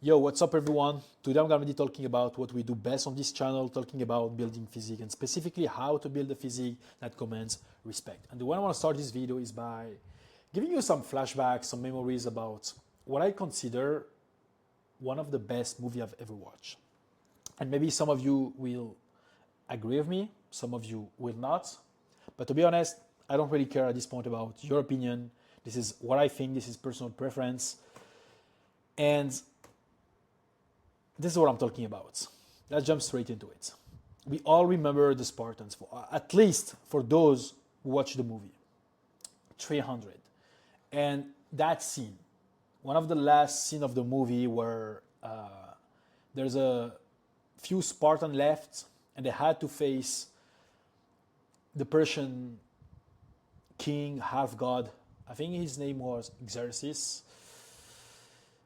Yo, what's up everyone? Today I'm going to be talking about what we do best on this channel, talking about building physique and specifically how to build a physique that commands respect. And the way I want to start this video is by giving you some flashbacks, some memories about what I consider one of the best movies I've ever watched. And maybe some of you will agree with me, some of you will not. But to be honest, I don't really care at this point about your opinion. This is what I think, this is personal preference. And this is what I'm talking about. Let's jump straight into it. We all remember the Spartans, at least for those who watch the movie, 300. And that scene, one of the last scenes of the movie where there's a few Spartans left and they had to face the Persian king, half god. I think his name was Xerxes.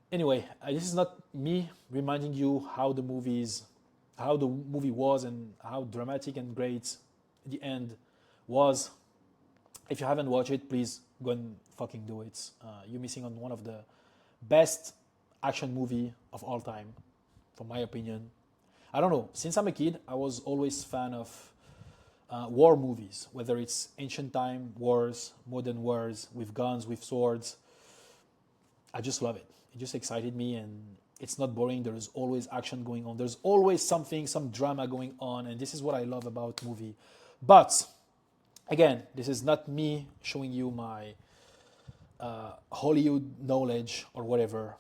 Anyway, this is not me reminding you how the movie was and how dramatic and great the end was. If you haven't watched it, please go and fucking do it. You're missing on one of the best action movie of all time, from my opinion. I don't know. Since I'm a kid, I was always fan of war movies, whether it's ancient time wars, modern wars, with guns, with swords. I just love it. It just excited me and it's not boring. There's always action going on. There's always something, some drama going on. And this is what I love about movie. But again, this is not me showing you my Hollywood knowledge or whatever.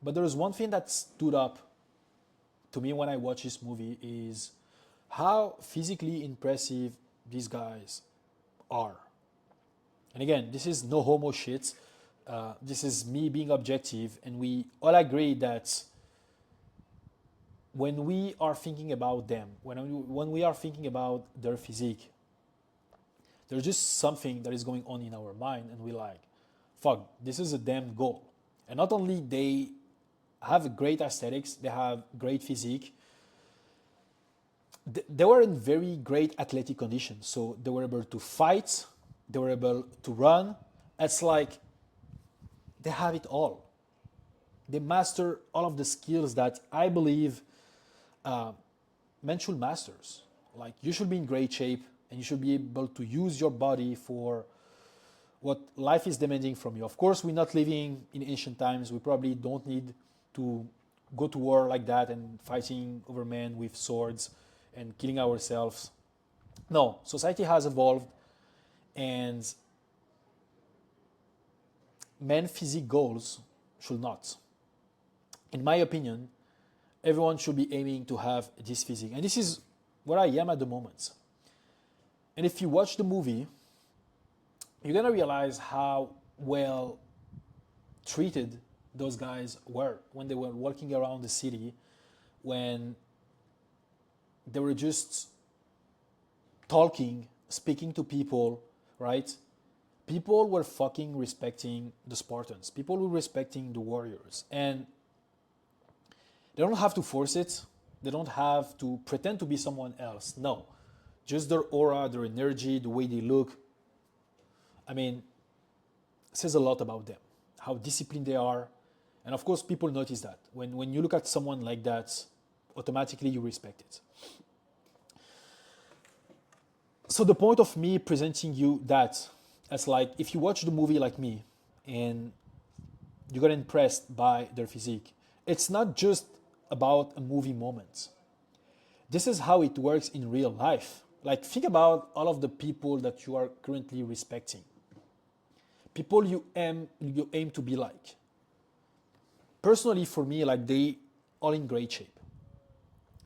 But there is one thing that stood up to me when I watched this movie is how physically impressive these guys are. And again, this is no homo shit. This is me being objective, and we all agree that when we are thinking about them, when we are thinking about their physique, there's just something that is going on in our mind, and we're like, fuck, this is a damn goal. And not only they have great aesthetics, they have great physique, they were in very great athletic conditions. So they were able to fight, they were able to run. It's like they have it all. They master all of the skills that I believe men should master. Like, you should be in great shape and you should be able to use your body for what life is demanding from you. Of course, we're not living in ancient times. We probably don't need to go to war like that and fighting over men with swords and killing ourselves. No, society has evolved, and men's physique goals should not. In my opinion, everyone should be aiming to have this physique. And this is where I am at the moment. And if you watch the movie, you're going to realize how well treated those guys were when they were walking around the city, when they were just talking, speaking to people, right? People were fucking respecting the Spartans. People were respecting the warriors. And they don't have to force it. They don't have to pretend to be someone else. No. Just their aura, their energy, the way they look. I mean, it says a lot about them. How disciplined they are. And of course, people notice that. When you look at someone like that, automatically you respect it. So the point of me presenting you that, it's like, if you watch the movie like me and you got impressed by their physique, it's not just about a movie moment. This is how it works in real life. Like, think about all of the people that you are currently respecting. People you aim to be like. Personally, for me, like, they all in great shape.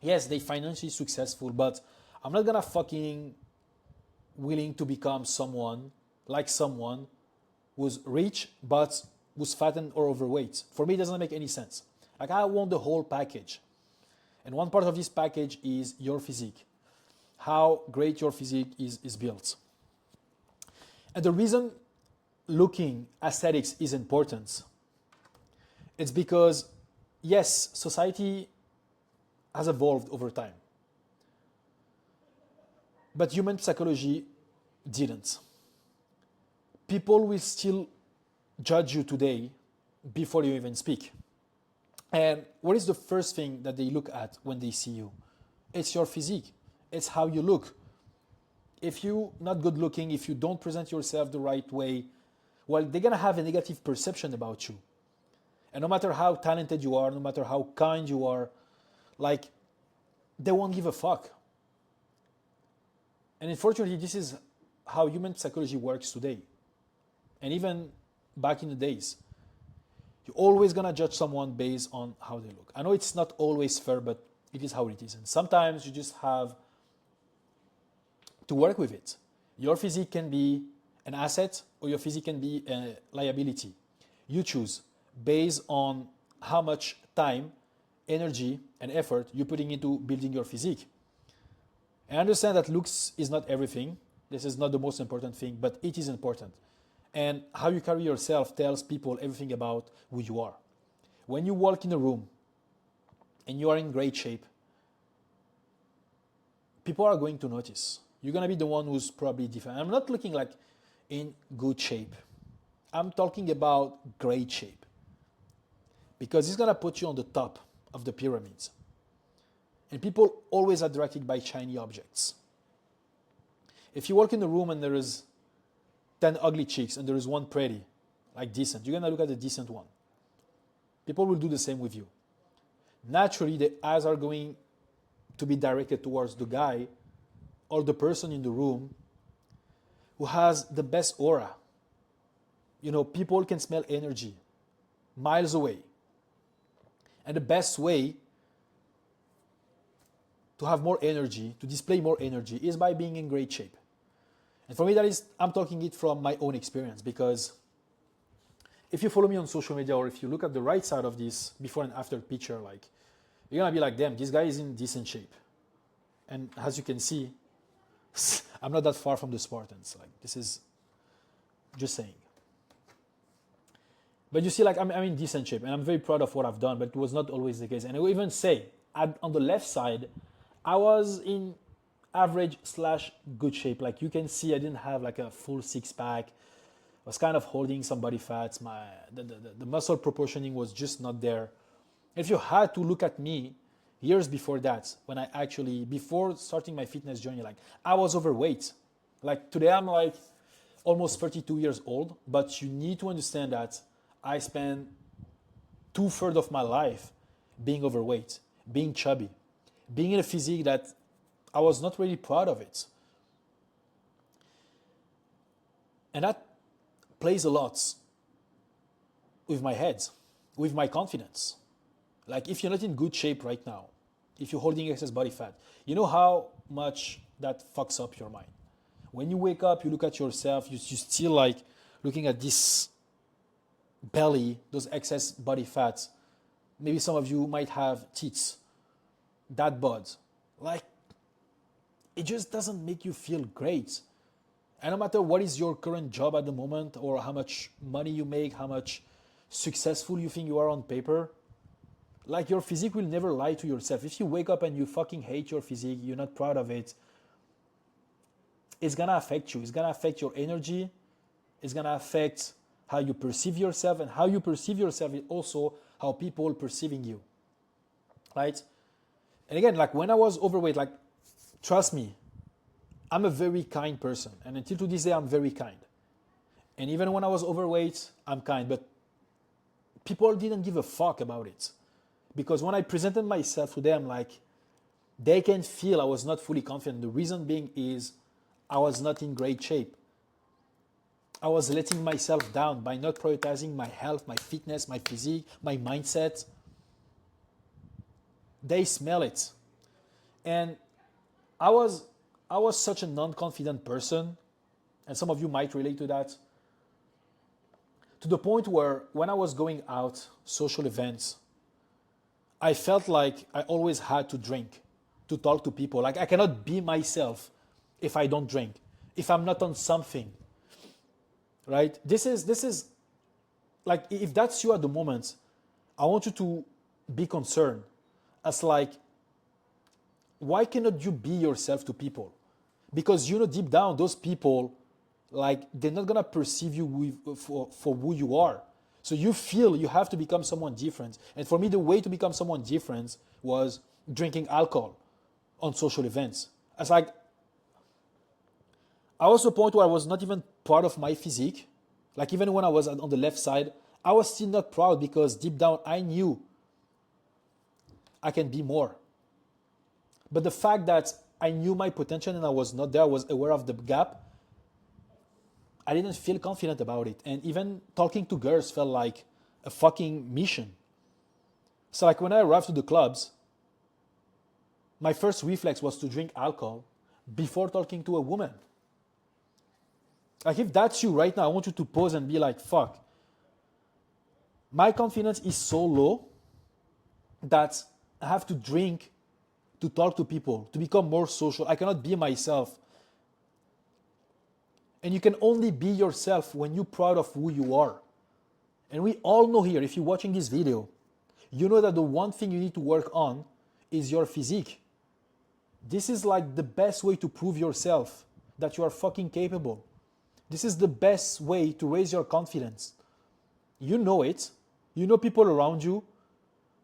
Yes, they financially successful, but I'm not gonna fucking willing to become someone who's rich but who's fat or overweight. For me, it doesn't make any sense. Like, I want the whole package. And one part of this package is your physique. How great your physique is built. And the reason looking aesthetics is important, it's because, yes, society has evolved over time. But human psychology didn't. People will still judge you today before you even speak. And what is the first thing that they look at when they see you? It's your physique. It's how you look. If you're not good looking, if you don't present yourself the right way, well, they're going to have a negative perception about you. And no matter how talented you are, no matter how kind you are, like, they won't give a fuck. And unfortunately, this is how human psychology works today. And even back in the days, you're always going to judge someone based on how they look. I know it's not always fair, but it is how it is. And sometimes you just have to work with it. Your physique can be an asset or your physique can be a liability. You choose based on how much time, energy, and effort you're putting into building your physique. I understand that looks is not everything. This is not the most important thing, but it is important. And how you carry yourself tells people everything about who you are. When you walk in a room and you are in great shape, people are going to notice. You're going to be the one who's probably different. I'm not looking like in good shape. I'm talking about great shape. Because it's going to put you on the top of the pyramids. And people always are attracted by shiny objects. If you walk in a room and there is 10 ugly chicks and there is one pretty, like decent, you're going to look at the decent one. People will do the same with you. Naturally, the eyes are going to be directed towards the guy or the person in the room who has the best aura. You know, people can smell energy miles away. And the best way to have more energy, to display more energy, is by being in great shape. And for me, that is, I'm talking it from my own experience, because if you follow me on social media or if you look at the right side of this before and after picture, like, you're gonna be like, damn, this guy is in decent shape. And as you can see, I'm not that far from the Spartans. Like, this is just saying. But you see, like, I'm in decent shape and I'm very proud of what I've done, but it was not always the case. And I will even say, on the left side, I was in average/good shape. Like, you can see I didn't have like a full six-pack. I was kind of holding some body fats. The muscle proportioning was just not there. If you had to look at me years before that, when I actually, before starting my fitness journey, like, I was overweight. Like, today I'm like almost 32 years old, but you need to understand that I spent 2/3 of my life being overweight, being chubby, being in a physique that I was not really proud of it. And that plays a lot with my head, with my confidence. Like, if you're not in good shape right now, if you're holding excess body fat, you know how much that fucks up your mind. When you wake up, you look at yourself, you still like looking at this belly, those excess body fats. Maybe some of you might have tits, that bod. Like, it just doesn't make you feel great. And no matter what is your current job at the moment or how much money you make, how much successful you think you are on paper, like, your physique will never lie to yourself. If you wake up and you fucking hate your physique, you're not proud of it, it's gonna affect you. It's gonna affect your energy. It's gonna affect how you perceive yourself, and how you perceive yourself is also how people perceiving you, right? And again, like, when I was overweight, like, trust me, I'm a very kind person. And until to this day, I'm very kind. And even when I was overweight, I'm kind. But people didn't give a fuck about it. Because when I presented myself to them, like, they can feel I was not fully confident. The reason being is I was not in great shape. I was letting myself down by not prioritizing my health, my fitness, my physique, my mindset. They smell it. And I was such a non-confident person, and some of you might relate to that, to the point where when I was going out, social events, I felt like I always had to drink to talk to people. Like, I cannot be myself if I don't drink, if I'm not on something, right? This is like, if that's you at the moment, I want you to be concerned as like, why cannot you be yourself to people? Because, you know, deep down, those people, like, they're not gonna perceive you for who you are. So you feel you have to become someone different. And for me, the way to become someone different was drinking alcohol on social events. It's like, I was to a point where I was not even proud of my physique. Like even when I was on the left side, I was still not proud because deep down I knew I can be more. But the fact that I knew my potential and I was not there, I was aware of the gap, I didn't feel confident about it. And even talking to girls felt like a fucking mission. So like when I arrived to the clubs, my first reflex was to drink alcohol before talking to a woman. Like if that's you right now, I want you to pause and be like, fuck. My confidence is so low that I have to drink to talk to people, to become more social. I cannot be myself. And you can only be yourself when you're proud of who you are. And we all know here, if you're watching this video, you know that the one thing you need to work on is your physique. This is like the best way to prove yourself that you are fucking capable. This is the best way to raise your confidence. You know it. You know people around you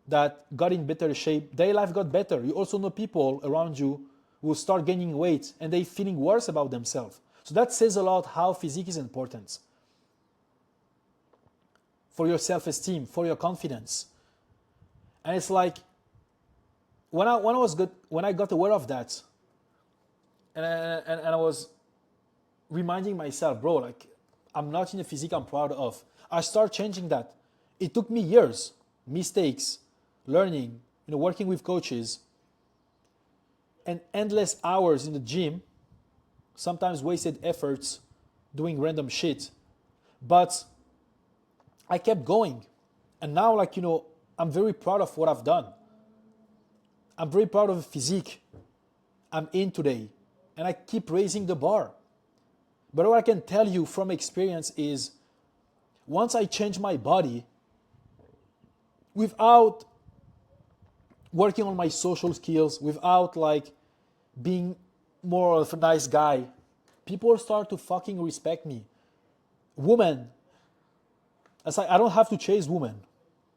that got in better shape. Their life got better. You also know people around you who start gaining weight and they feeling worse about themselves. So that says a lot how physique is important for your self-esteem, for your confidence. And it's like when I got aware of that, and I was reminding myself, bro, like I'm not in a physique I'm proud of. I started changing that. It took me years, mistakes, learning, working with coaches, and endless hours in the gym, sometimes wasted efforts doing random shit. But I kept going. And now, I'm very proud of what I've done. I'm very proud of the physique I'm in today. And I keep raising the bar. But what I can tell you from experience is once I change my body, without working on my social skills, without being more of a nice guy, people start to fucking respect me. Women, it's like I don't have to chase women.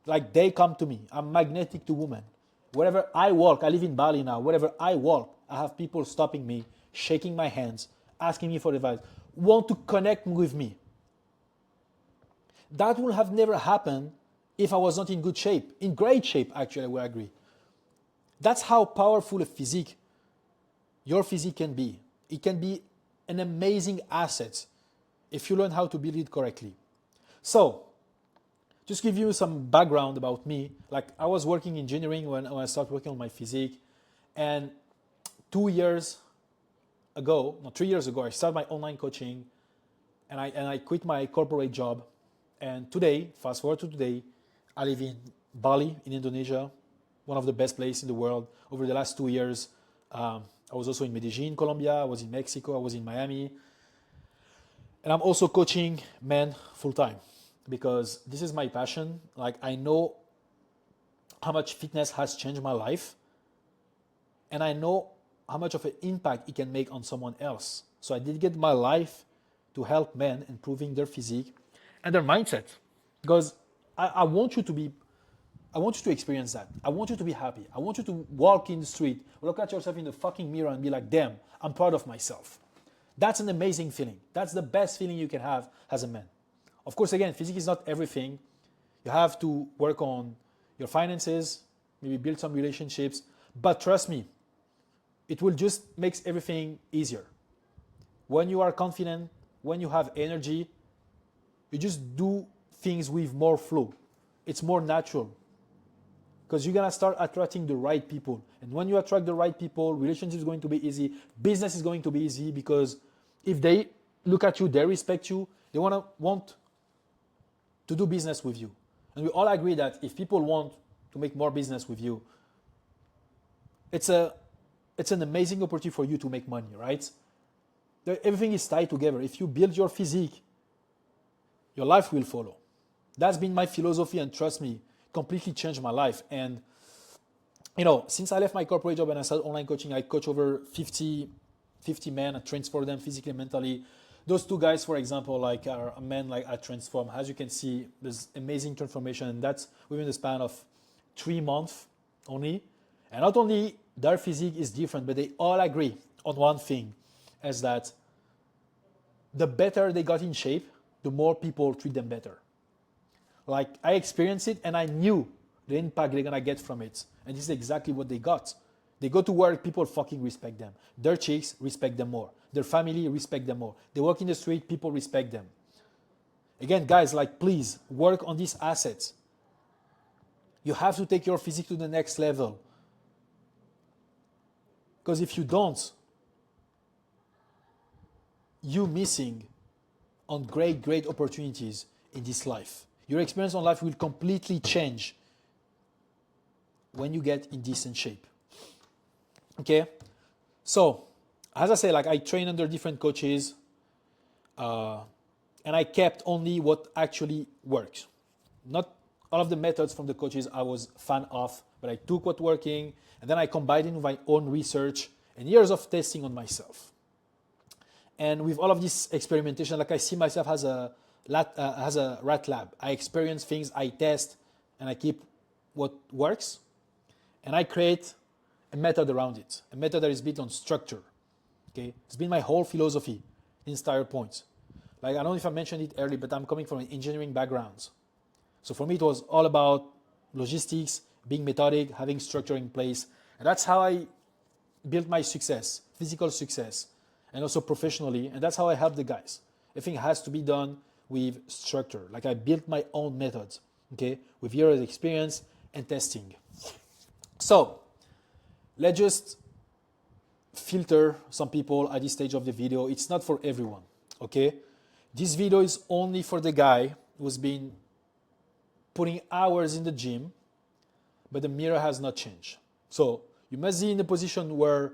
Like they come to me. I'm magnetic to women. Wherever I walk, I live in Bali now, wherever I walk, I have people stopping me, shaking my hands, asking me for advice, want to connect with me. That would have never happened if I was not in good shape. In great shape, actually, I would agree. That's how powerful a physique, your physique can be. It can be an amazing asset if you learn how to build it correctly. So, just give you some background about me. Like I was working in engineering when I started working on my physique. And 3 years ago, I started my online coaching and I quit my corporate job. And today, fast forward to today, I live in Bali in Indonesia, one of the best places in the world. Over the last 2 years, I was also in Medellin, Colombia. I was in Mexico. I was in Miami. And I'm also coaching men full time because this is my passion. Like I know how much fitness has changed my life. And I know how much of an impact it can make on someone else. So I dedicate my life to help men improving their physique and their mindset. Because I want you to experience that. I want you to be happy. I want you to walk in the street, look at yourself in the fucking mirror and be like, damn, I'm proud of myself. That's an amazing feeling. That's the best feeling you can have as a man. Of course, again, physique is not everything. You have to work on your finances, maybe build some relationships. But trust me, it will just make everything easier. When you are confident, when you have energy, you just do things with more flow. It's more natural. Because you're going to start attracting the right people. And when you attract the right people, relationship is going to be easy. Business is going to be easy because if they look at you, they respect you, they want to do business with you. And we all agree that if people want to make more business with you, it's an amazing opportunity for you to make money, right? Everything is tied together. If you build your physique, your life will follow. That's been my philosophy, and trust me, completely changed my life. And since I left my corporate job and I started online coaching, I coach over 50 men. I transform them physically and mentally. those two guys, for example, like are a men like are transformed. As you can see, there's amazing transformation, and that's within the span of 3 months only. And not only their physique is different, but they all agree on one thing, is that the better they got in shape, the more people treat them better. Like I experienced it and I knew the impact they're gonna get from it. And this is exactly what they got. They go to work, people fucking respect them. Their chicks respect them more. Their family respect them more. They walk in the street, people respect them. Again, guys, like please work on these assets. You have to take your physique to the next level. Because if you don't, you're missing on great, great opportunities in this life. Your experience on life will completely change when you get in decent shape. Okay? So, as I say, like I train under different coaches, and I kept only what actually works. Not all of the methods from the coaches I was fan of, but I took what working, and then I combined it with my own research and years of testing on myself. And with all of this experimentation, like I see myself as a rat lab. I experience things, I test, and I keep what works, and I create a method around it, a method that is built on structure. Okay, it's been my whole philosophy, entire point. Like I don't know if I mentioned it earlier, but I'm coming from an engineering background. So for me, it was all about logistics, being methodic, having structure in place, and that's how I built my success, physical success, and also professionally, and that's how I help the guys. Everything has to be done with structure. Like I built my own methods, okay, with years of experience and testing. So let's just filter some people at this stage of the video. It's not for everyone, okay? This video is only for the guy who's been putting hours in the gym, but the mirror has not changed. So you must be in a position where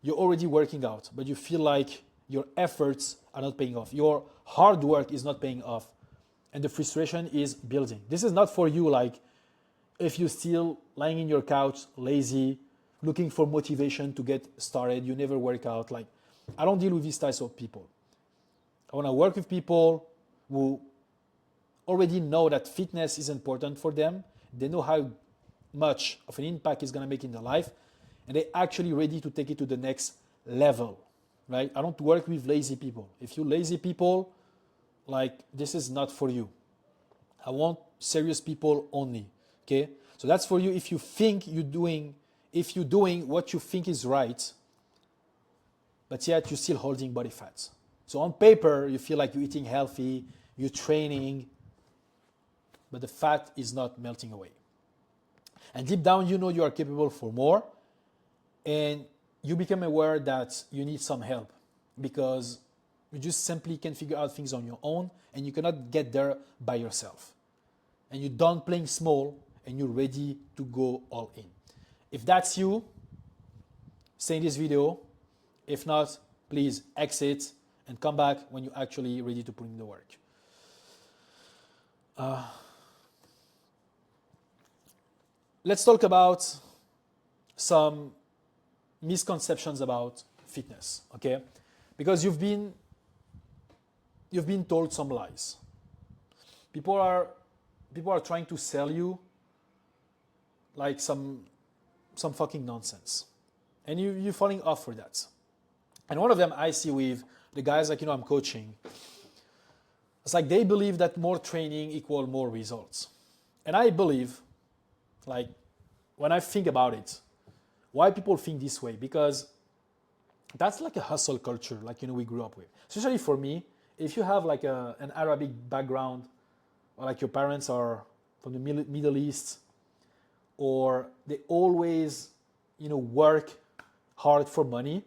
you're already working out, but you feel like your efforts are not paying off. Your hard work is not paying off, and the frustration is building. This is not for you, like if you're still lying in your couch, lazy, looking for motivation to get started, you never work out. Like, I don't deal with these types of people. I want to work with people who already know that fitness is important for them. They know how much of an impact it's going to make in their life, and they're actually ready to take it to the next level, right? I don't work with lazy people. If you're lazy people, like, this is not for you. I want serious people only, okay? So that's for you if you think you're doing what you think is right, but yet you're still holding body fat. So on paper, you feel like you're eating healthy, you're training, but the fat is not melting away. And deep down, you know you are capable for more, and you become aware that you need some help because you just simply can't figure out things on your own, and you cannot get there by yourself. And you're done playing small, and you're ready to go all in. If that's you, stay in this video. If not, please exit and come back when you're actually ready to put in the work. Let's talk about some misconceptions about fitness, okay? Because you've been told some lies. People are trying to sell you like some fucking nonsense, and you're falling off for that. And one of them I see with the guys like I'm coaching. It's like they believe that more training equal more results, and I believe, like when I think about it, why people think this way, because that's like a hustle culture, like we grew up with. Especially for me, if you have like an Arabic background, or like your parents are from the Middle East, or they always, work hard for money,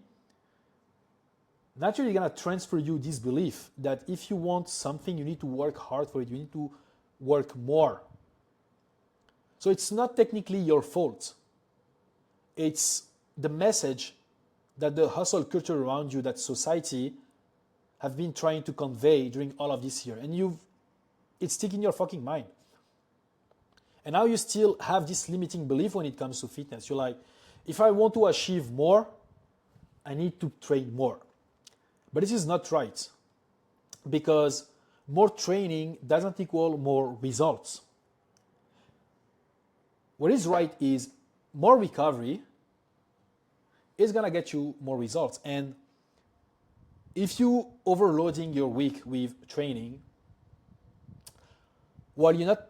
naturally you're gonna transfer you this belief that if you want something, you need to work hard for it, you need to work more. So it's not technically your fault. It's the message that the hustle culture around you, that society have been trying to convey during all of this year. And it's sticking in your fucking mind. And now you still have this limiting belief when it comes to fitness. You're like, if I want to achieve more, I need to train more. But this is not right. because more training doesn't equal more results. What is right is more recovery is going to get you more results. And if you overloading your week with training, while you're not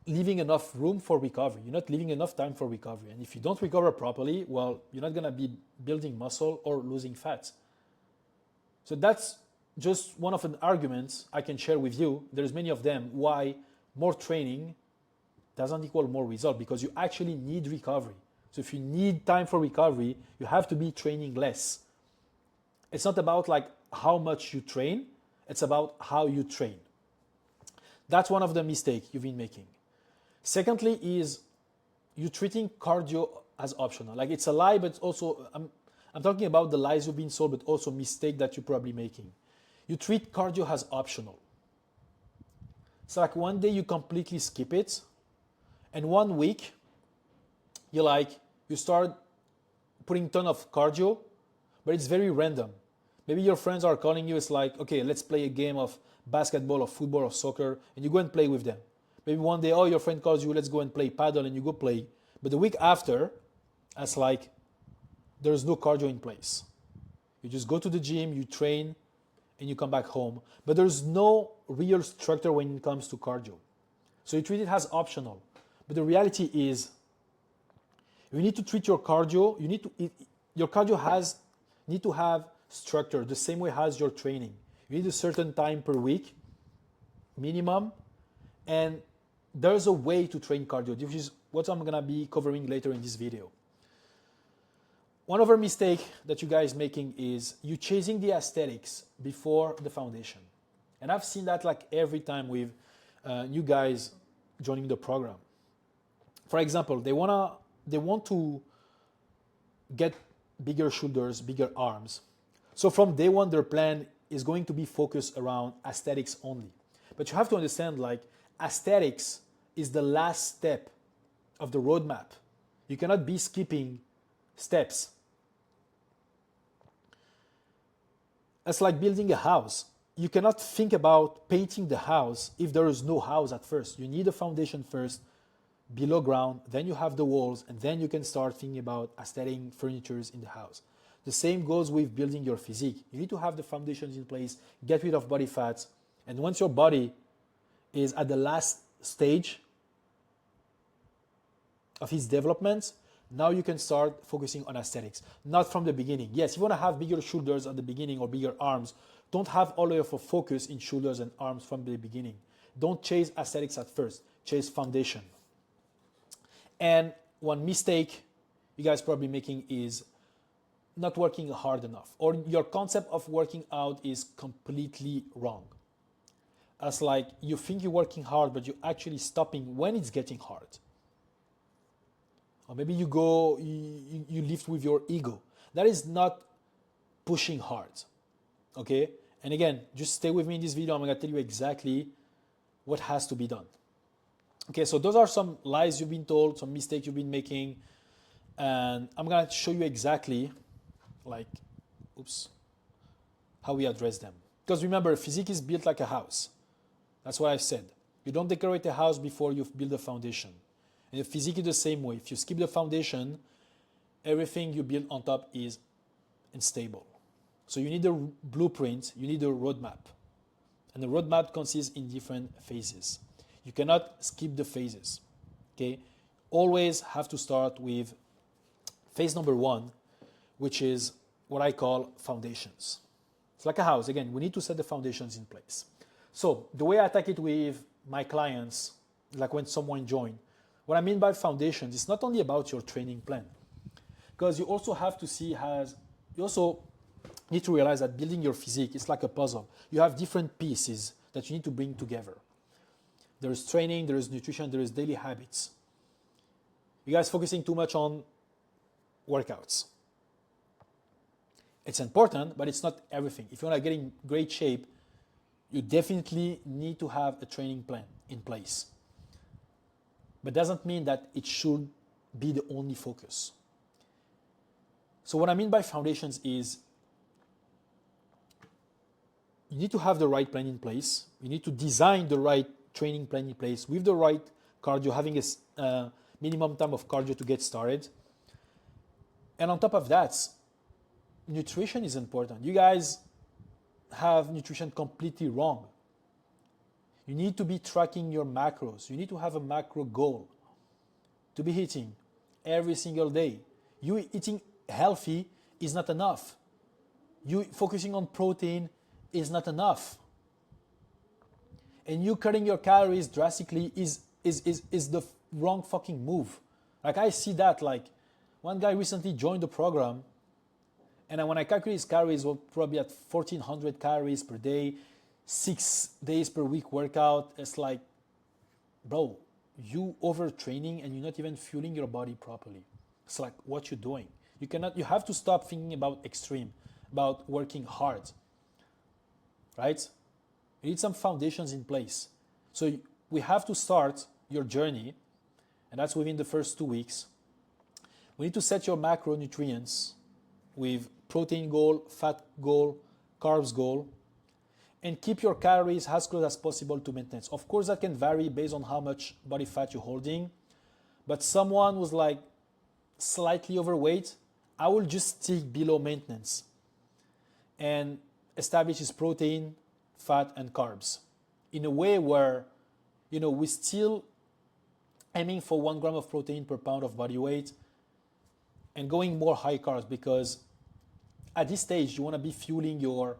leaving enough room for recovery, you're not leaving enough time for recovery. And if you don't recover properly, well, you're not going to be building muscle or losing fat. So that's just one of the arguments I can share with you. There's many of them why more training doesn't equal more result, because you actually need recovery. So if you need time for recovery, you have to be training less. It's not about like how much you train, it's about how you train. That's one of the mistakes you've been making. Secondly is you treating cardio as optional. Like it's a lie, but also, I'm talking about the lies you've been sold, but also mistake that you're probably making. You treat cardio as optional. So like one day you completely skip it, and 1 week you start putting a ton of cardio, but it's very random. Maybe your friends are calling you, it's like, okay, let's play a game of basketball or football or soccer, and you go and play with them. Maybe one day, oh, your friend calls you, let's go and play paddle, and you go play. But the week after, it's like there's no cardio in place. You just go to the gym, you train, and you come back home. But there's no real structure when it comes to cardio. So you treat it as optional. But the reality is, you need to treat your cardio, your cardio need to have structure the same way as your training. You need a certain time per week, minimum, and there's a way to train cardio, which is what I'm gonna be covering later in this video. One other mistake that you guys making is you chasing the aesthetics before the foundation. And I've seen that like every time with new guys joining the program. For example, they want to get bigger shoulders, bigger arms. So from day one, their plan is going to be focused around aesthetics only. But you have to understand, like, aesthetics is the last step of the roadmap. You cannot be skipping steps. It's like building a house. You cannot think about painting the house if there is no house at first. You need a foundation first, below ground, then you have the walls, and then you can start thinking about aesthetic furnitures in the house. The same goes with building your physique. You need to have the foundations in place, get rid of body fats, and once your body is at the last stage of its development, now you can start focusing on aesthetics. Not from the beginning. Yes, if you want to have bigger shoulders at the beginning or bigger arms, don't have all of your focus in shoulders and arms from the beginning. Don't chase aesthetics at first. Chase foundation. And one mistake you guys probably making is not working hard enough, or your concept of working out is completely wrong. As like you think you're working hard, but you're actually stopping when it's getting hard. Or maybe you lift with your ego. That is not pushing hard. Okay? And again, just stay with me in this video. I'm gonna tell you exactly what has to be done. Okay, so those are some lies you've been told, some mistakes you've been making, and I'm gonna show you exactly, how we address them. Because remember, physique is built like a house. That's what I've said. You don't decorate a house before you've built a foundation. And the physique is the same way. If you skip the foundation, everything you build on top is unstable. So you need a blueprint, you need a roadmap. And the roadmap consists in different phases. You cannot skip the phases, okay? Always have to start with phase number 1, which is what I call foundations. It's like a house. Again, we need to set the foundations in place. So the way I attack it with my clients, like when someone joins, what I mean by foundations, it's not only about your training plan, because you also have to see you also need to realize that building your physique is like a puzzle. You have different pieces that you need to bring together. There is training, there is nutrition, there is daily habits. You guys focusing too much on workouts. It's important, but it's not everything. If you want to get in great shape, you definitely need to have a training plan in place. But doesn't mean that it should be the only focus. So what I mean by foundations is you need to have the right plan in place. You need to design the right training plan in place with the right cardio, having a minimum time of cardio to get started. And on top of that, nutrition is important. You guys have nutrition completely wrong. You need to be tracking your macros. You need to have a macro goal to be hitting every single day. You eating healthy is not enough. You focusing on protein is not enough. And you cutting your calories drastically is the wrong fucking move. Like I see that, like one guy recently joined the program, and when I calculate his calories, we're probably at 1,400 calories per day, 6 days per week workout. It's like, bro, you overtraining and you're not even fueling your body properly. It's like, what you're doing. You have to stop thinking about extreme, about working hard, right? You need some foundations in place. So we have to start your journey, and that's within the first 2 weeks. We need to set your macronutrients with protein goal, fat goal, carbs goal, and keep your calories as close as possible to maintenance. Of course, that can vary based on how much body fat you're holding, but someone who's like slightly overweight, I will just stick below maintenance and establish his protein, fat, and carbs in a way where, we're still aiming for 1 gram of protein per pound of body weight and going more high carbs, because at this stage, you want to be fueling your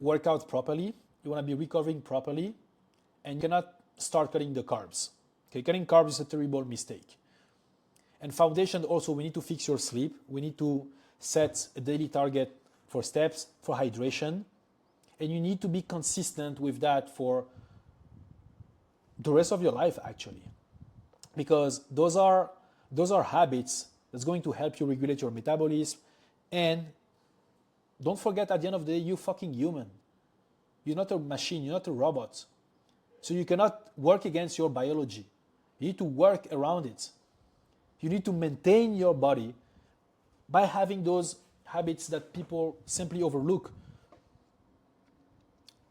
workout properly, you want to be recovering properly, and you cannot start cutting the carbs. Okay, cutting carbs is a terrible mistake. And foundation also, we need to fix your sleep. We need to set a daily target for steps, for hydration, and you need to be consistent with that for the rest of your life, actually, because those are habits that's going to help you regulate your metabolism. And don't forget, at the end of the day, you're fucking human. You're not a machine, you're not a robot. So you cannot work against your biology. You need to work around it. You need to maintain your body by having those habits that people simply overlook.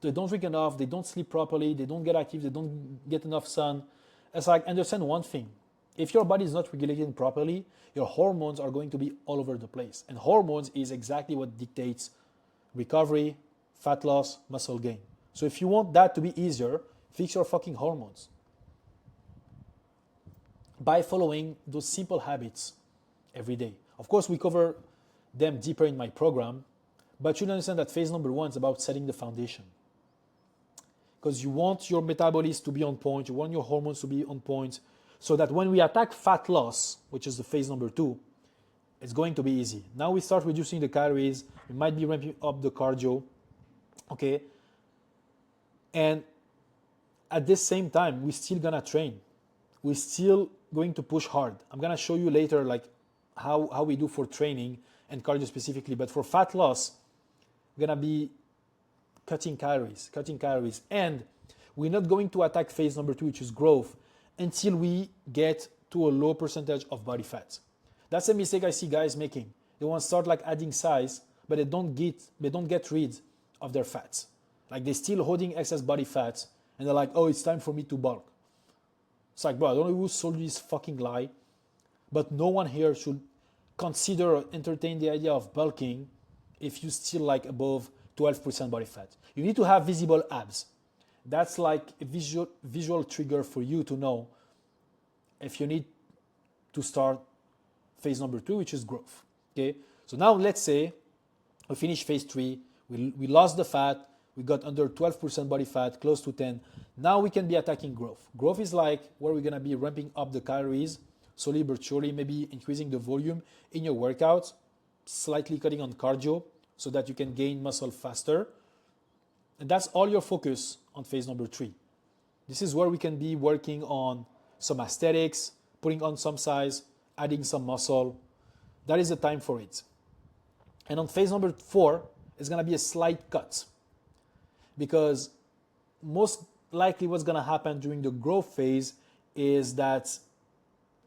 They don't drink enough, they don't sleep properly, they don't get active, they don't get enough sun. It's like, understand one thing. If your body is not regulated properly, your hormones are going to be all over the place. And hormones is exactly what dictates recovery, fat loss, muscle gain. So if you want that to be easier, fix your fucking hormones by following those simple habits every day. Of course, we cover them deeper in my program, but you understand that phase number 1 is about setting the foundation. Because you want your metabolism to be on point, you want your hormones to be on point, so that when we attack fat loss, which is the phase number 2, it's going to be easy. Now we start reducing the calories, we might be ramping up the cardio, okay? And at the same time, we're still gonna train. We're still going to push hard. I'm gonna show you later like how we do for training and cardio specifically, but for fat loss, we're gonna be cutting calories, and we're not going to attack phase number 2, which is growth, until we get to a low percentage of body fat. That's a mistake I see guys making. They want to start like adding size, but they don't get rid of their fats. Like they're still holding excess body fat, and they're like, oh, it's time for me to bulk. It's like, bro, I don't know who sold you this fucking lie, but no one here should consider or entertain the idea of bulking if you still like above 12% body fat. You need to have visible abs. That's like a visual trigger for you to know if you need to start phase number 2, which is growth. Okay, so now let's say we finish phase 3, we lost the fat, we got under 12% body fat, close to 10. Now we can be attacking growth. Growth is like where we're gonna be ramping up the calories, slowly but surely, maybe increasing the volume in your workouts, slightly cutting on cardio so that you can gain muscle faster. And that's all your focus on phase number 3. This is where we can be working on some aesthetics, putting on some size, adding some muscle. That is the time for it. And on phase number 4, it's gonna be a slight cut, because most likely what's gonna happen during the growth phase is that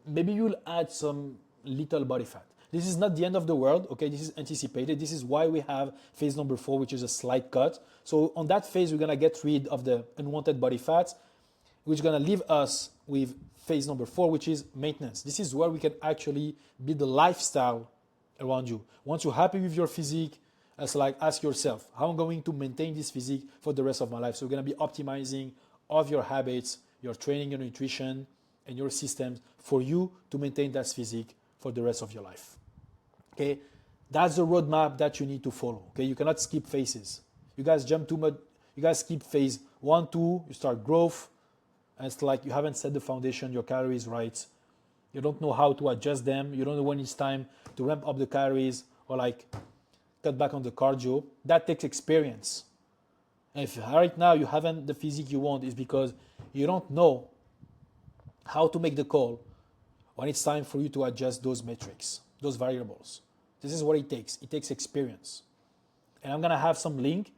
maybe you'll add some little body fat. This is not the end of the world, okay? This is anticipated. This is why we have phase number 4, which is a slight cut. So on that phase, we're gonna get rid of the unwanted body fat, which is gonna leave us with phase number 4, which is maintenance. This is where we can actually build a lifestyle around you. Once you're happy with your physique, it's like ask yourself, how am I going to maintain this physique for the rest of my life? So we're gonna be optimizing of your habits, your training, your nutrition, and your systems for you to maintain that physique for the rest of your life. Okay, that's the roadmap that you need to follow. Okay, you cannot skip phases. You guys jump too much. You guys skip phase 1, 2. You start growth, and it's like you haven't set the foundation, your calories right. You don't know how to adjust them. You don't know when it's time to ramp up the calories or like cut back on the cardio. That takes experience. And if right now you haven't the physique you want, it's because you don't know how to make the call when it's time for you to adjust those metrics, those variables. This is what it takes. It takes experience. And I'm gonna have a link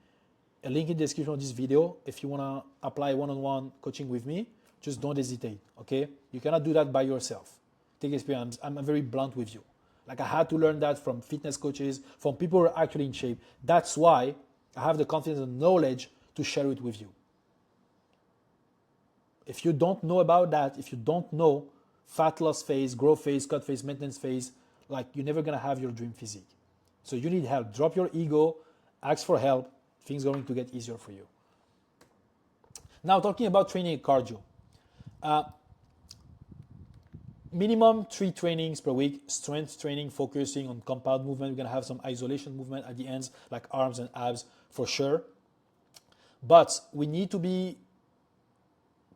in the description of this video. If you wanna apply one-on-one coaching with me, just don't hesitate, okay? You cannot do that by yourself. Take experience. I'm very blunt with you. Like I had to learn that from fitness coaches, from people who are actually in shape. That's why I have the confidence and knowledge to share it with you. If you don't know about that, if you don't know fat loss phase, growth phase, cut phase, maintenance phase, like you're never gonna have your dream physique. So you need help. Drop your ego, ask for help. Things are going to get easier for you. Now talking about training cardio. Minimum 3 trainings per week, strength training, focusing on compound movement. We're gonna have some isolation movement at the ends, like arms and abs for sure. But we need to be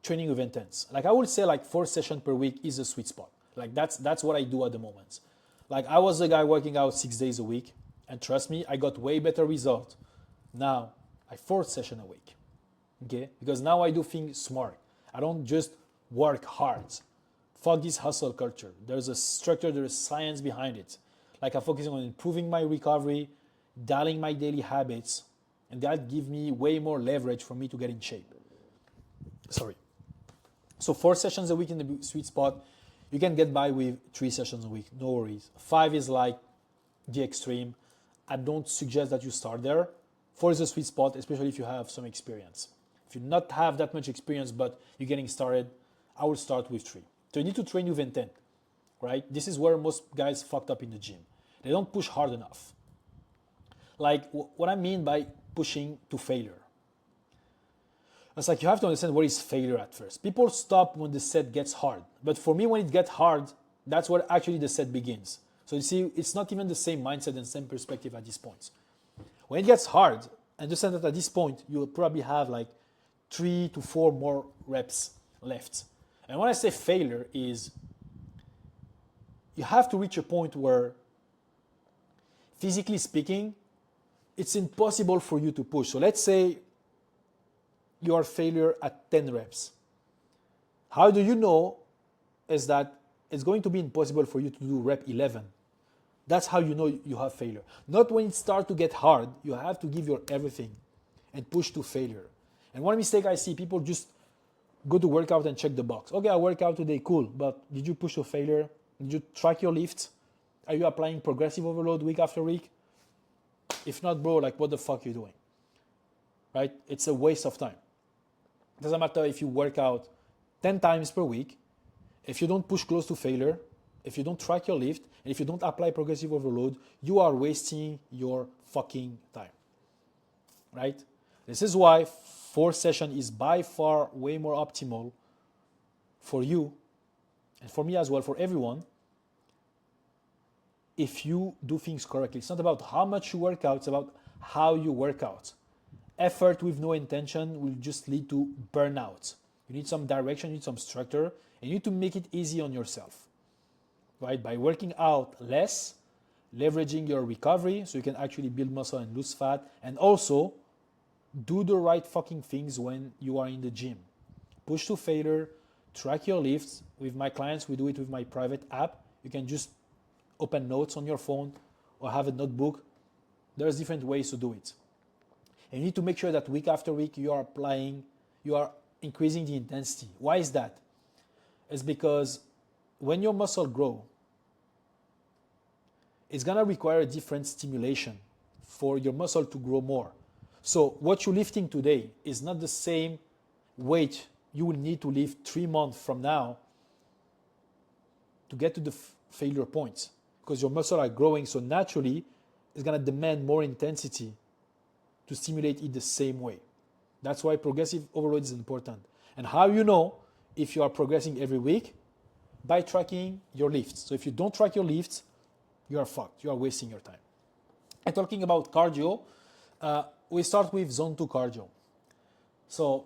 training with intense. Like I would say like 4 sessions per week is a sweet spot. Like that's what I do at the moment. Like I was a guy working out 6 days a week, and trust me, I got way better result. Now I 4 sessions a week, okay? Because now I do things smart. I don't just work hard. Fuck this hustle culture. There's a structure, there's science behind it. Like I'm focusing on improving my recovery, dialing my daily habits, and that gives me way more leverage for me to get in shape. Sorry. So 4 sessions a week in the sweet spot. You can get by with 3 sessions a week, no worries. 5 is like the extreme. I don't suggest that you start there. 4 is a sweet spot, especially if you have some experience. If you not have that much experience, but you're getting started, I would start with 3. So you need to train with intent, right? This is where most guys fucked up in the gym. They don't push hard enough. Like what I mean by pushing to failure. It's like you have to understand what is failure at first. People stop when the set gets hard. But for me, when it gets hard, that's where actually the set begins. So you see, it's not even the same mindset and same perspective at this point. When it gets hard, understand that at this point, you'll probably have like 3 to 4 more reps left. And when I say failure is, you have to reach a point where, physically speaking, it's impossible for you to push. So let's say you are failure at 10 reps. How do you know is that it's going to be impossible for you to do rep 11? That's how you know you have failure. Not when it starts to get hard, you have to give your everything and push to failure. And one mistake I see, people just go to workout and check the box. Okay, I work out today, cool, but did you push to failure? Did you track your lifts? Are you applying progressive overload week after week? If not, bro, like what the fuck are you doing? Right? It's a waste of time. It doesn't matter if you work out 10 times per week, if you don't push close to failure, if you don't track your lift, and if you don't apply progressive overload, you are wasting your fucking time. Right? This is why 4 sessions is by far way more optimal for you and for me as well, for everyone, if you do things correctly. It's not about how much you work out, it's about how you work out. Effort with no intention will just lead to burnout. You need some direction, you need some structure, and you need to make it easy on yourself, right? By working out less, leveraging your recovery so you can actually build muscle and lose fat, and also do the right fucking things when you are in the gym. Push to failure, track your lifts. With my clients, we do it with my private app. You can just open notes on your phone or have a notebook. There's different ways to do it. And you need to make sure that week after week you are increasing the intensity. Why is that? It's because when your muscle grow, it's gonna require a different stimulation for your muscle to grow more. So what you're lifting today is not the same weight you will need to lift 3 months from now to get to the failure points, because your muscles are growing, so naturally it's gonna demand more intensity to stimulate it the same way. That's why progressive overload is important. And how you know if you are progressing every week? By tracking your lifts. So if you don't track your lifts, you are fucked. You are wasting your time. And talking about cardio, we start with zone 2 cardio. So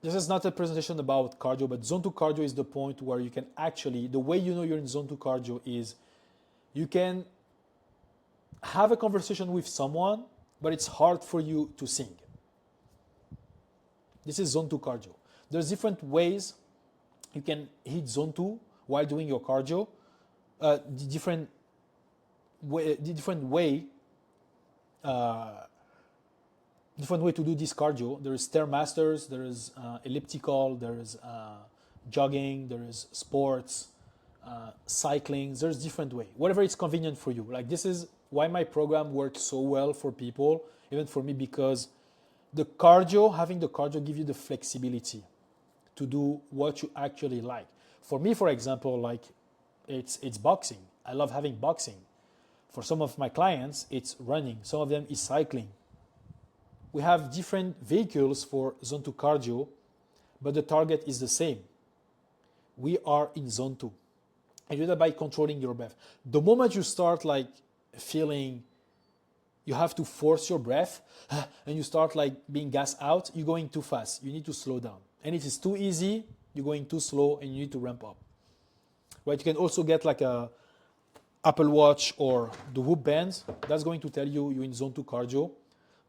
this is not a presentation about cardio, but zone 2 cardio is the point where you can actually, the way you know you're in zone 2 cardio is you can have a conversation with someone, but it's hard for you to sing. This is zone 2 cardio. There's different ways you can hit zone 2 while doing your cardio. The different way to do this cardio. There is Stairmasters, there is elliptical, there is jogging, there is sports, cycling. There's different way. Whatever is convenient for you. Like, this is why my program works so well for people, even for me, because having the cardio gives you the flexibility to do what you actually like. For me, for example, like it's boxing. I love having boxing. For some of my clients, it's running. Some of them is cycling. We have different vehicles for zone 2 cardio, but the target is the same. We are in zone 2. And you do that by controlling your breath. The moment you start like feeling you have to force your breath and you start like being gassed out, you're going too fast. You need to slow down. And if it's too easy, you're going too slow and you need to ramp up. Right? You can also get like a Apple Watch or the Whoop bands. That's going to tell you you're in zone 2 cardio.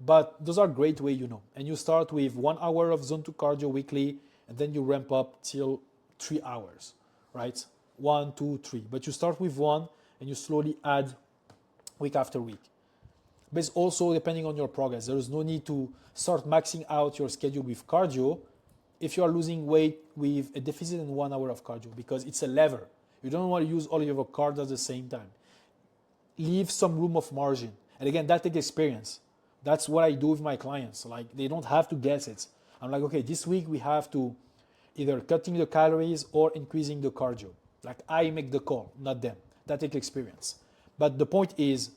But those are great way, you know. And you start with 1 hour of zone 2 cardio weekly, and then you ramp up till 3 hours, right? 1, 2, 3. But you start with 1 and you slowly add week after week. But it's also depending on your progress. There is no need to start maxing out your schedule with cardio if you are losing weight with a deficit in 1 hour of cardio, because it's a lever. You don't want to use all of your cards at the same time. Leave some room of margin. And again, that takes experience. That's what I do with my clients. Like, they don't have to guess it. I'm like, okay, this week we have to either cutting the calories or increasing the cardio. Like, I make the call, not them. That takes experience. But the point is,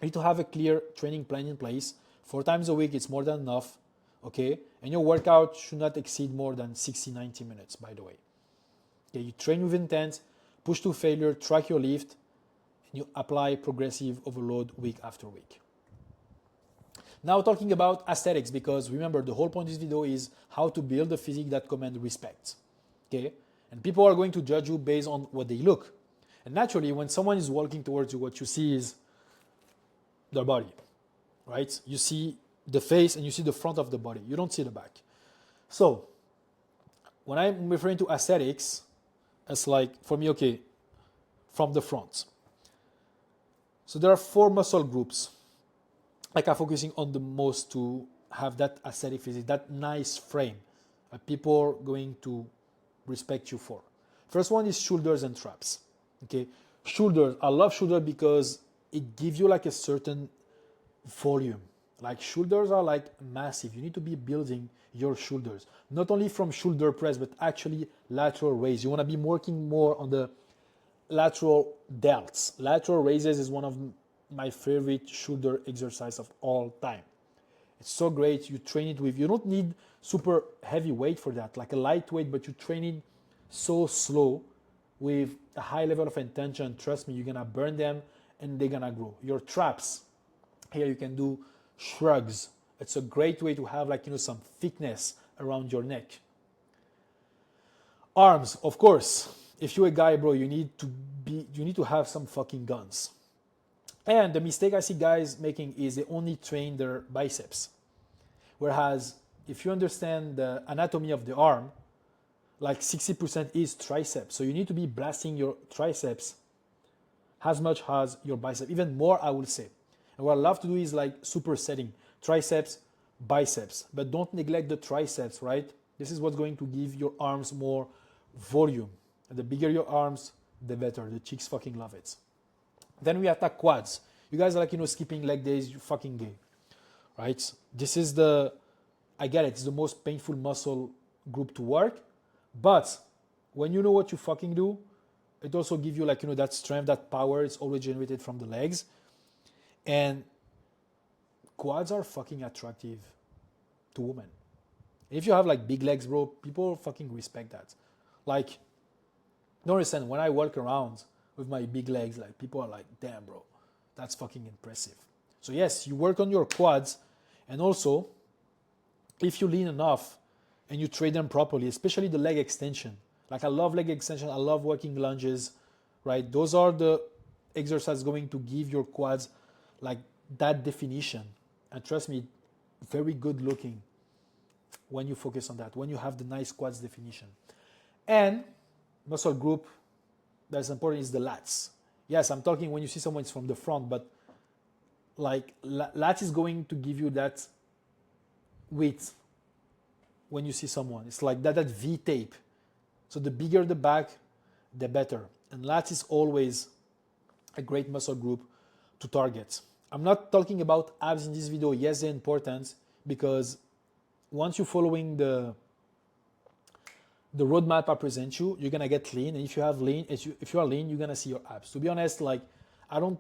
you need to have a clear training plan in place. 4 times a week, it's more than enough, okay? And your workout should not exceed more than 60, 90 minutes, by the way. Okay, you train with intent, push to failure, track your lift, and you apply progressive overload week after week. Now talking about aesthetics, because remember, the whole point of this video is how to build a physique that commands respect, okay? And people are going to judge you based on what they look. And naturally, when someone is walking towards you, what you see is their body, right? You see the face and you see the front of the body. You don't see the back. So when I'm referring to aesthetics, it's like, for me, okay, from the front. So there are 4 muscle groups like I'm focusing on the most to have that aesthetic physique, that nice frame that people are going to respect you for. First one is shoulders and traps. Okay, shoulders. I love shoulder because it gives you like a certain volume. Like, shoulders are like massive. You need to be building your shoulders, not only from shoulder press, but actually lateral raise. You want to be working more on the lateral delts. Lateral raises is one of my favorite shoulder exercise of all time. It's so great. You train it with, you don't need super heavy weight for that, like a lightweight, but you train it so slow with a high level of intention. Trust me, you're gonna burn them and they're gonna grow. Your traps, here you can do shrugs. It's a great way to have, like, you know, some thickness around your neck. Arms, of course. If you're a guy, bro, you need to have some fucking guns. And the mistake I see guys making is they only train their biceps. Whereas if you understand the anatomy of the arm, like 60% is triceps. So you need to be blasting your triceps as much as your bicep, even more, I would say. And what I love to do is like supersetting triceps, biceps, but don't neglect the triceps, right? This is what's going to give your arms more volume. And the bigger your arms, the better. The chicks fucking love it. Then we attack quads. You guys are like, skipping leg days, you fucking gay, right? This is I get it, it's the most painful muscle group to work, but when you know what you fucking do, it also gives you like, that strength, that power, it's always generated from the legs. And quads are fucking attractive to women. If you have like big legs, bro, people fucking respect that. Like, don't understand, when I walk around with my big legs, like people are like, damn, bro, that's fucking impressive. So yes, you work on your quads, and also if you lean enough and you train them properly, especially the leg extension. Like I love leg extension, I love working lunges, right? Those are the exercises going to give your quads like that definition. And trust me, very good looking when you focus on that, when you have the nice quads definition. And muscle group that's important is the lats. Yes, I'm talking when you see someone it's from the front, but like lats is going to give you that width when you see someone. It's like that V tape. So the bigger the back, the better. And lats is always a great muscle group to target. I'm not talking about abs in this video. Yes, they're important because once you're following the roadmap I present you, you're gonna get lean. And if you are lean, you're gonna see your abs. To be honest, like I don't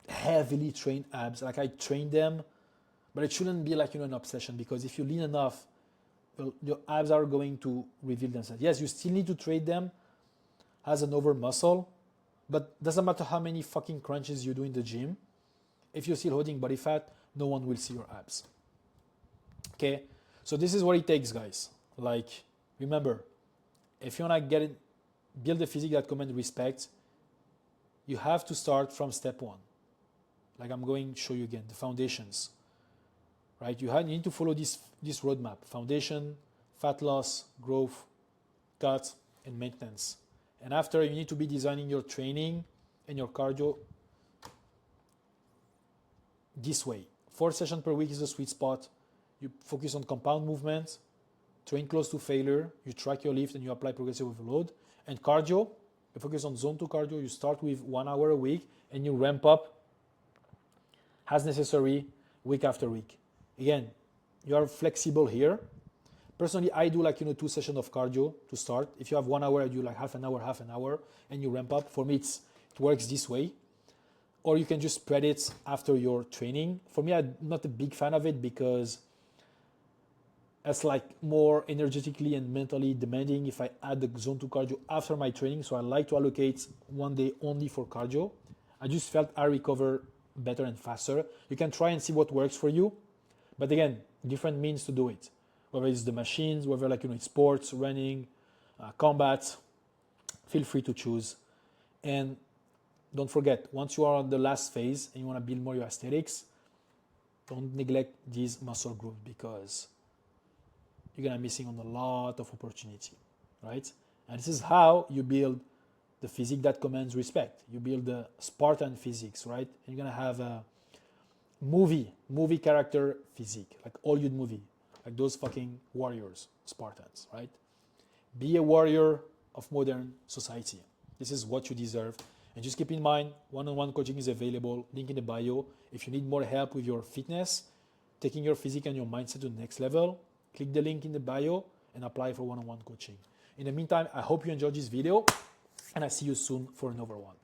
heavily train abs. Like I train them, but it shouldn't be like an obsession, because if you lean enough, your abs are going to reveal themselves. Yes, you still need to train them as an over muscle, but doesn't matter how many fucking crunches you do in the gym. If you're still holding body fat, no one will see your abs. Okay, so this is what it takes, guys. Like, remember, if you want to build a physique that commands respect, you have to start from step one. Like I'm going to show you again, the foundations. Right? You need to follow this roadmap: foundation, fat loss, growth, cut, and maintenance. And after, you need to be designing your training and your cardio this way. 4 sessions per week is the sweet spot. You focus on compound movements, train close to failure, you track your lift, and you apply progressive overload. And cardio, you focus on zone 2 cardio. You start with 1 hour a week and you ramp up as necessary week after week. Again, you are flexible here. Personally, I do like 2 sessions of cardio to start. If you have 1 hour, I do like half an hour, and you ramp up. For me, it works this way. Or you can just spread it after your training. For me, I'm not a big fan of it because it's like more energetically and mentally demanding if I add the zone 2 cardio after my training. So I like to allocate 1 day only for cardio. I just felt I recover better and faster. You can try and see what works for you. But again, different means to do it. Whether it's the machines, whether it's sports, running, combat, feel free to choose. And don't forget, once you are on the last phase and you want to build more your aesthetics, don't neglect these muscle groups, because you're going to be missing on a lot of opportunity, right? And this is how you build the physique that commands respect. You build the Spartan physiques, right? And you're going to have a movie character physique, like Hollywood movie, like those fucking warriors, Spartans, right? Be a warrior of modern society. This is what you deserve. And just keep in mind, one-on-one coaching is available, link in the bio. If you need more help with your fitness, taking your physique and your mindset to the next level, click the link in the bio and apply for one-on-one coaching. In the meantime, I hope you enjoyed this video, and I see you soon for another one.